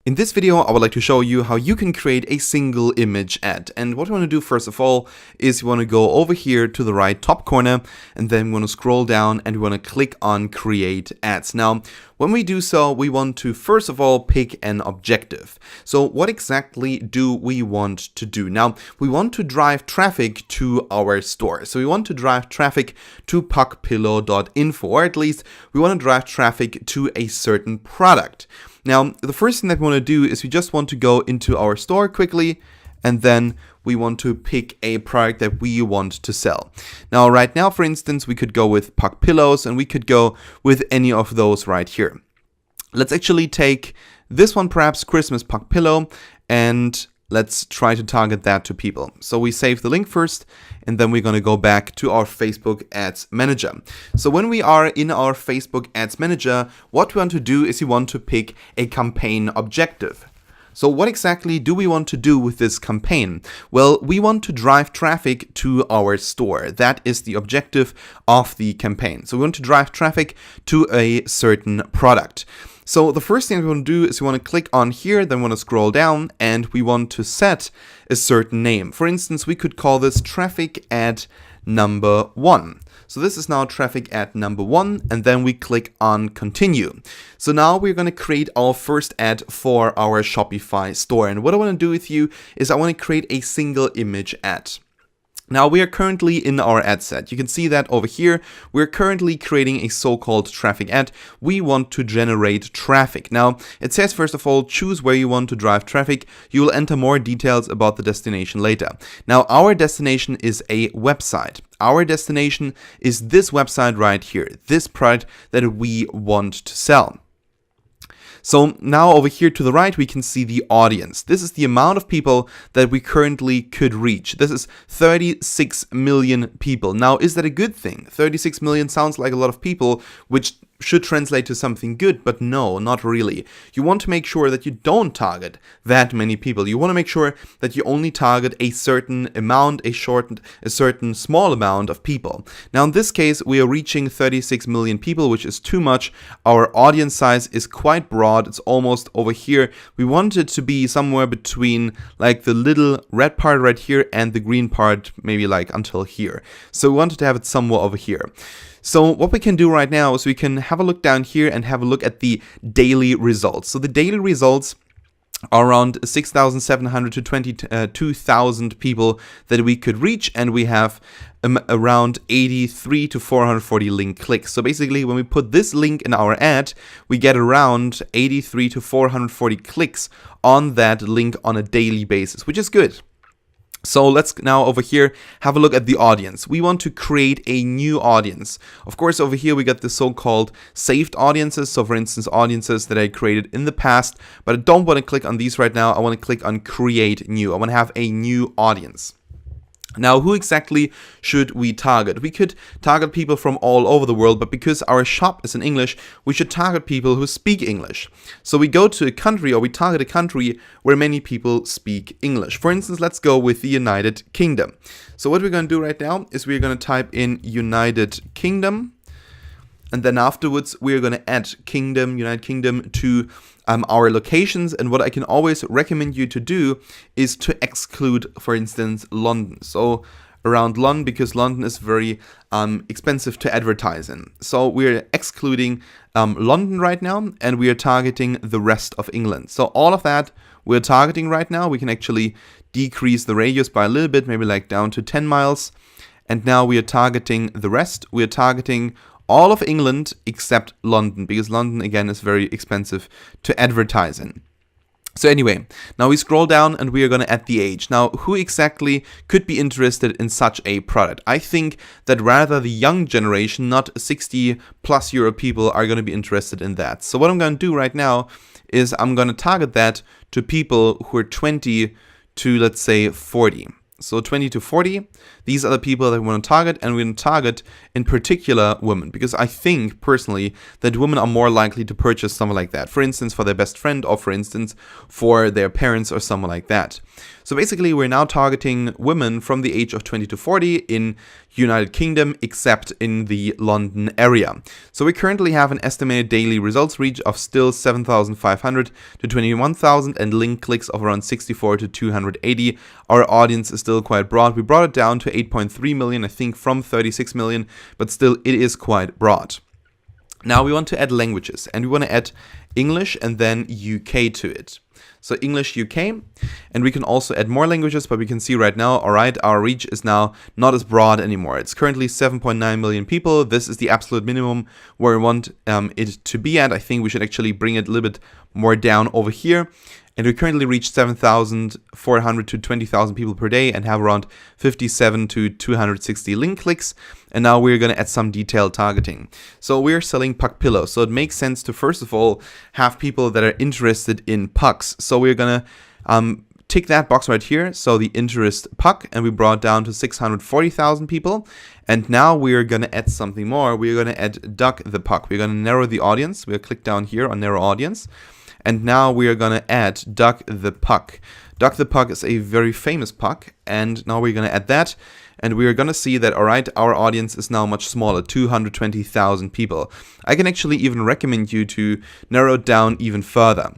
In this video, I would like to show you how you can create a single image ad. And what you want to do first of all is you want to go over here to the right top corner, and then we want to scroll down and we want to click on create ads. Now, when we do so, we want to first of all pick an objective. So what exactly do we want to do? Now, we want to drive traffic to our store. So we want to drive traffic to puckpillow.info, or at least we want to drive traffic to a certain product. Now, the first thing that we want to do is we just want to go into our store quickly, and then we want to pick a product that we want to sell. Now, right now, for instance, we could go with Puck Pillows, and we could go with any of those right here. Let's actually take this one, perhaps Christmas Puck Pillow, and let's try to target that to people. So we save the link first, and then we're going to go back to our Facebook Ads Manager. So when we are in our Facebook Ads Manager, what we want to do is we want to pick a campaign objective. So what exactly do we want to do with this campaign? Well, we want to drive traffic to our store. That is the objective of the campaign. So we want to drive traffic to a certain product. So the first thing we want to do is we want to click on here, then we want to scroll down, and we want to set a certain name. For instance, we could call this traffic ad number 1. So this is now traffic ad number 1, and then we click on continue. So now we're going to create our first ad for our Shopify store. And what I want to do with you is I want to create a single image ad. Now we are currently in our ad set. You can see that over here. We're currently creating a so-called traffic ad. We want to generate traffic. Now it says, first of all, choose where you want to drive traffic. You will enter more details about the destination later. Now our destination is a website. Our destination is this website right here, this product that we want to sell. So now over here to the right, we can see the audience. This is the amount of people that we currently could reach. This is 36 million people. Now, is that a good thing? 36 million sounds like a lot of people, which should translate to something good, but no, not really. You want to make sure that you don't target that many people. You want to make sure that you only target a certain amount, a certain small amount of people. Now, in this case, we are reaching 36 million people, which is too much. Our audience size is quite broad. It's almost over here. We want it to be somewhere between like the little red part right here and the green part, maybe like until here. So we wanted to have it somewhere over here. So what we can do right now is we can have a look down here and have a look at the daily results. So the daily results are around 6,700 to 22,000 people that we could reach, and we have around 83 to 440 link clicks. So basically, when we put this link in our ad, we get around 83 to 440 clicks on that link on a daily basis, which is good. So let's now over here have a look at the audience. We want to create a new audience. Of course, over here we got the so-called saved audiences. So for instance, audiences that I created in the past, but I don't want to click on these right now. I want to click on create new. I want to have a new audience. Now, who exactly should we target? We could target people from all over the world, but because our shop is in English, we should target people who speak English. So we go to a country, or we target a country where many people speak English. For instance, let's go with the United Kingdom. So what we're going to do right now is we're going to type in United Kingdom. And then afterwards, we're going to add United Kingdom to our locations. And what I can always recommend you to do is to exclude, for instance, London. So around London, because London is very expensive to advertise in. So we're excluding London right now, and we are targeting the rest of England. So all of that we're targeting right now. We can actually decrease the radius by a little bit, maybe like down to 10 miles. And now we are targeting the rest. We are targeting all of England except London, because London, again, is very expensive to advertise in. So anyway, now we scroll down and we are going to add the age. Now, who exactly could be interested in such a product? I think that rather the young generation, not 60 plus year people, are going to be interested in that. So what I'm going to do right now is I'm going to target that to people who are 20 to, let's say, 40. So 20 to 40, these are the people that we want to target, and we want to target in particular women, because I think personally that women are more likely to purchase something like that. For instance, for their best friend, or for instance, for their parents or someone like that. So basically, we're now targeting women from the age of 20 to 40 in United Kingdom, except in the London area. So we currently have an estimated daily results reach of still 7,500 to 21,000 and link clicks of around 64 to 280. Our audience is still quite broad. We brought it down to 8.3 million, I think, from 36 million, but still it is quite broad. Now we want to add languages, and we want to add English and then UK to it. So English UK, and we can also add more languages, but we can see right now, all right, our reach is now not as broad anymore. It's currently 7.9 million people. This is the absolute minimum where we want it to be at. I think we should actually bring it a little bit more down over here. And we currently reach 7,400 to 20,000 people per day and have around 57 to 260 link clicks. And now we're going to add some detailed targeting. So we're selling puck pillows. So it makes sense to, first of all, have people that are interested in pucks. So we're going to tick that box right here. So the interest puck, and we brought down to 640,000 people. And now we're going to add something more. We're going to add duck the puck. We're going to narrow the audience. We'll click down here on narrow audience. And now we are going to add Duck the Puck. Duck the Puck is a very famous puck, and now we're going to add that. And we are going to see that, all right, our audience is now much smaller, 220,000 people. I can actually even recommend you to narrow it down even further.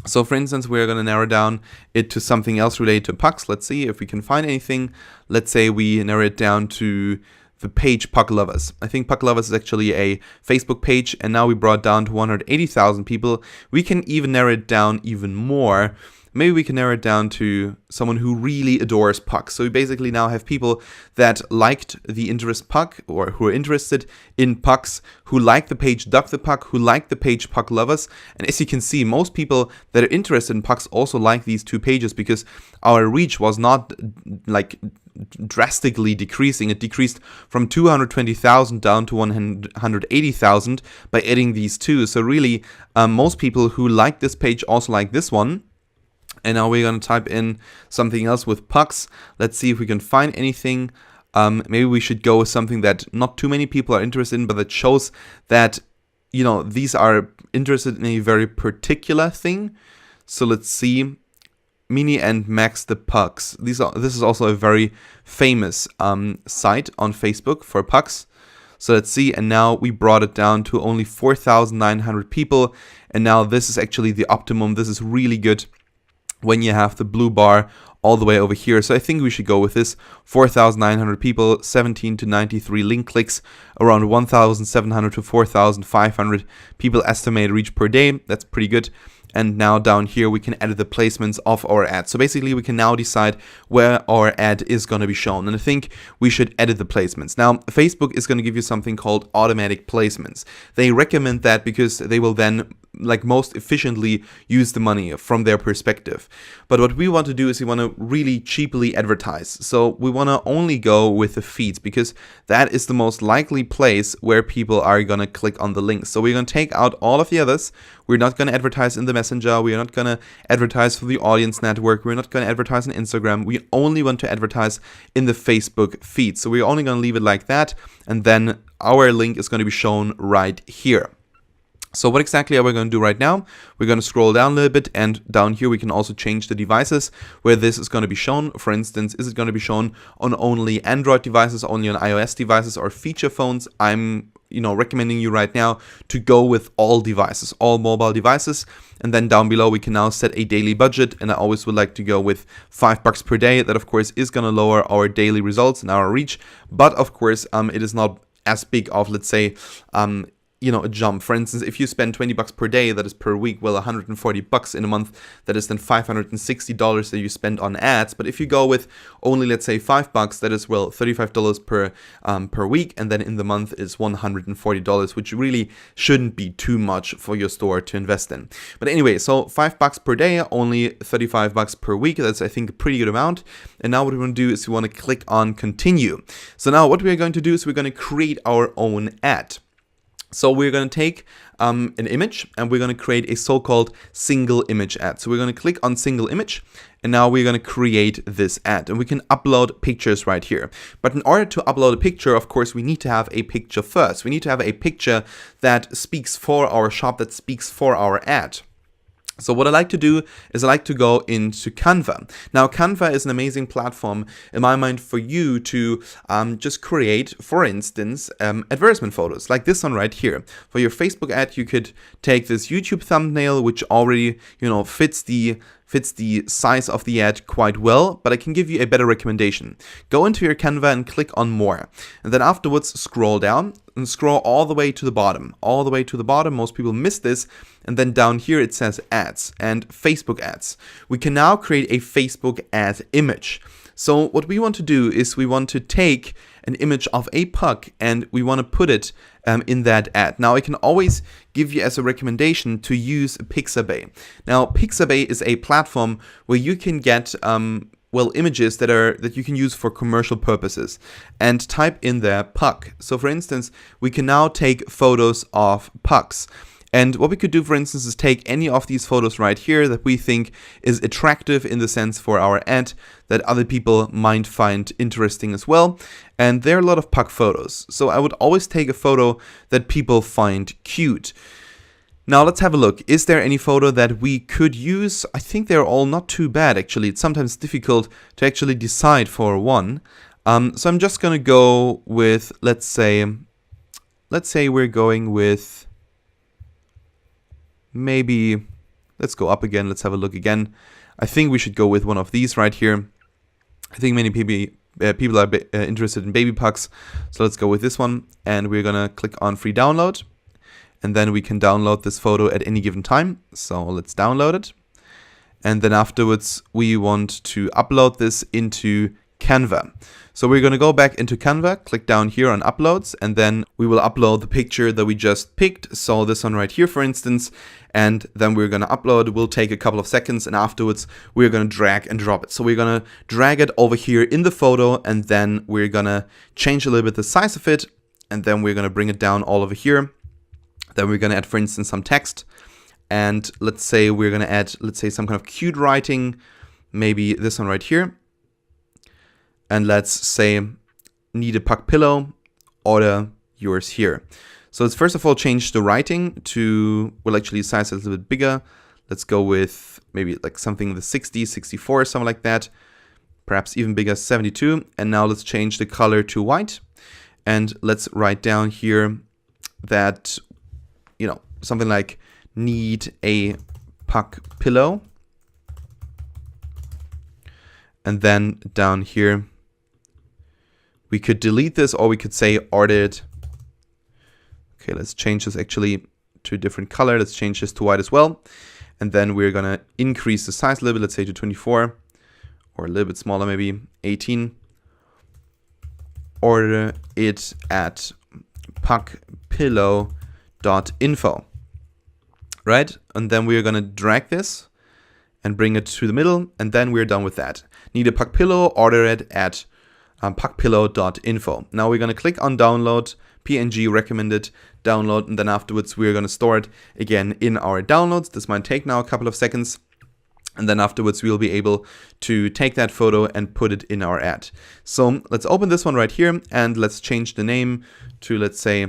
So for instance, we're going to narrow down it to something else related to pucks. Let's see if we can find anything. Let's say we narrow it down to the page Puck Lovers. I think Puck Lovers is actually a Facebook page, and now we brought down to 180,000 people. We can even narrow it down even more. Maybe we can narrow it down to someone who really adores pucks. So we basically now have people that liked the interest puck, or who are interested in pucks, who like the page Duck the Puck, who like the page Puck Lovers. And as you can see, most people that are interested in pucks also like these two pages, because our reach was not like drastically decreasing. It decreased from 220,000 down to 180,000 by adding these two. So really, most people who like this page also like this one. And now we're going to type in something else with pucks. Let's see if we can find anything. Maybe we should go with something that not too many people are interested in, but that shows that, you know, these are interested in a very particular thing. So let's see. Mini and Max the Pucks. This is also a very famous site on Facebook for pucks. So let's see, and now we brought it down to only 4,900 people. And now this is actually the optimum. This is really good when you have the blue bar all the way over here. So I think we should go with this. 4,900 people, 17 to 93 link clicks, around 1,700 to 4,500 people estimated reach per day. That's pretty good. And now down here, we can edit the placements of our ad. So basically, we can now decide where our ad is going to be shown. And I think we should edit the placements. Now, Facebook is going to give you something called automatic placements. They recommend that because they will then most efficiently use the money from their perspective. But what we want to do is we want to really cheaply advertise. So we want to only go with the feeds, because that is the most likely place where people are going to click on the links. So we're going to take out all of the others. We're not going to advertise in the Messenger. We are not going to advertise for the audience network. We're not going to advertise on Instagram. We only want to advertise in the Facebook feed. So we're only going to leave it like that. And then our link is going to be shown right here. So what exactly are we going to do right now? We're going to scroll down a little bit, and down here we can also change the devices where this is going to be shown. For instance, is it going to be shown on only Android devices, only on iOS devices, or feature phones? I'm recommending you right now to go with all devices, all mobile devices. And then down below we can now set a daily budget, and I always would like to go with $5 per day. That of course is going to lower our daily results and our reach, but of course it is not as big of, let's say, a jump. For instance, if you spend $20 per day, that is per week, well, $140 in a month, that is then $560 that you spend on ads. But if you go with only, let's say, $5, that is, well, $35 per week, and then in the month is $140, which really shouldn't be too much for your store to invest in. But anyway, so $5 per day, only $35 per week. That's, I think, a pretty good amount. And now what we want to do is we want to click on continue. So now what we're going to do is we're going to create our own ad. So we're going to take an image, and we're going to create a so-called single image ad. So we're going to click on single image, and now we're going to create this ad, and we can upload pictures right here. But in order to upload a picture, of course, we need to have a picture first. We need to have a picture that speaks for our shop, that speaks for our ad. So what I like to do is I like to go into Canva. Now, Canva is an amazing platform in my mind for you to just create, for instance, advertisement photos like this one right here. For your Facebook ad, you could take this YouTube thumbnail, which already, fits the size of the ad quite well, but I can give you a better recommendation. Go into your Canva and click on more. And then afterwards, scroll down and scroll all the way to the bottom. All the way to the bottom, most people miss this. And then down here it says ads and Facebook ads. We can now create a Facebook ad image. So what we want to do is we want to take an image of a puck and we want to put it in that ad. Now I can always give you as a recommendation to use Pixabay. Now Pixabay is a platform where you can get images that you can use for commercial purposes, and type in there puck. So for instance, we can now take photos of pucks. And what we could do, for instance, is take any of these photos right here that we think is attractive in the sense for our ad that other people might find interesting as well. And there are a lot of puck photos. So I would always take a photo that people find cute. Now let's have a look. Is there any photo that we could use? I think they're all not too bad, actually. It's sometimes difficult to actually decide for one. So I'm just going to go with, let's say we're going with, maybe, let's go up again. Let's have a look again. I think we should go with one of these right here. I think many people are interested in baby pucks. So let's go with this one. And we're going to click on free download. And then we can download this photo at any given time. So let's download it. And then afterwards, we want to upload this into Canva. So we're going to go back into Canva, click down here on uploads, and then we will upload the picture that we just picked. So this one right here, for instance, and then we're going to upload. It will take a couple of seconds, and afterwards we're going to drag and drop it. So we're going to drag it over here in the photo, and then we're going to change a little bit the size of it, and then we're going to bring it down all over here. Then we're going to add, for instance, some text. And let's say we're going to add, some kind of cute writing, maybe this one right here. And let's say, need a puck pillow, order yours here. So let's first of all change the writing to, we'll actually size it a little bit bigger. Let's go with maybe like something in the 60, 64, something like that. Perhaps even bigger, 72. And now let's change the color to white. And let's write down here that, something like need a puck pillow. And then down here, we could delete this, or we could say ordered. Okay, let's change this actually to a different color. Let's change this to white as well. And then we're going to increase the size a little bit, let's say to 24, or a little bit smaller, maybe 18. Order it at puckpillow.info. Right? And then we're going to drag this and bring it to the middle, and then we're done with that. Need a puck pillow, order it at puckpillow.info. Now we're going to click on download, PNG recommended download, and then afterwards we're going to store it again in our downloads. This might take now a couple of seconds, and then afterwards we'll be able to take that photo and put it in our ad. So let's open this one right here, and let's change the name to, let's say,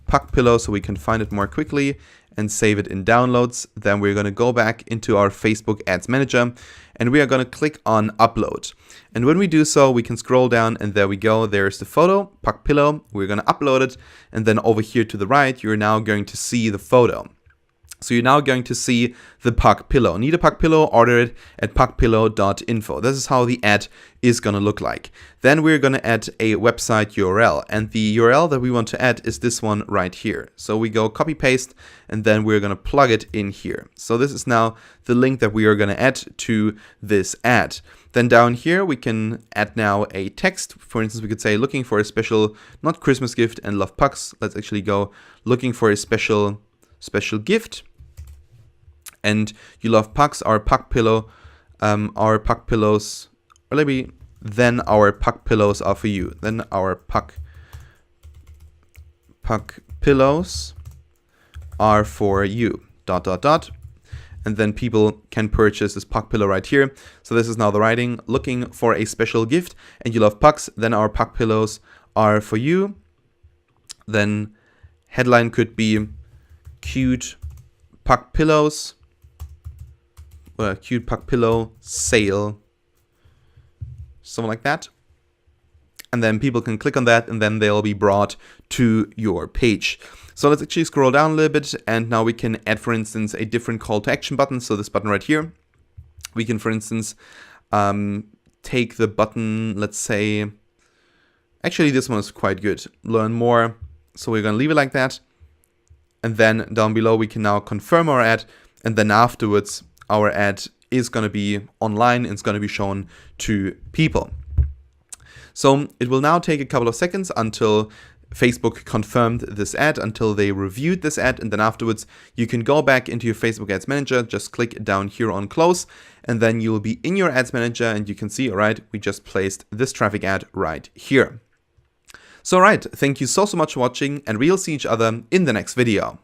puck pillow, so we can find it more quickly, and save it in downloads. Then we're going to go back into our Facebook Ads Manager, and we are going to click on upload. And when we do so, we can scroll down, and there we go. There's the photo, puck pillow. We're going to upload it, and then over here to the right, you're now going to see the photo. So you're now going to see the puck pillow. Need a puck pillow, order it at puckpillow.info. This is how the ad is going to look like. Then we're going to add a website URL, and the URL that we want to add is this one right here. So we go copy paste, and then we're going to plug it in here. So this is now the link that we are going to add to this ad. Then down here we can add now a text. For instance, we could say looking for a special, not Christmas gift and love pucks. Let's actually go looking for a special gift. And you love pucks, our puck pillow, our puck pillows, or maybe then our puck pillows are for you. Then our puck pillows are for you, ... And then people can purchase this puck pillow right here. So this is now the writing, looking for a special gift, and you love pucks, then our puck pillows are for you. Then headline could be cute puck pillows cute puck pillow, sale, something like that. And then people can click on that and then they'll be brought to your page. So let's actually scroll down a little bit, and now we can add, for instance, a different call to action button. So this button right here, we can, for instance, take the button, let's say, actually this one is quite good, learn more. So we're going to leave it like that. And then down below, we can now confirm our ad. And then afterwards, our ad is going to be online and it's going to be shown to people. So it will now take a couple of seconds until Facebook confirmed this ad, until they reviewed this ad, and then afterwards you can go back into your Facebook Ads Manager, just click down here on close, and then you will be in your Ads Manager and you can see, all right, we just placed this traffic ad right here. So all right, thank you so much for watching, and we'll see each other in the next video.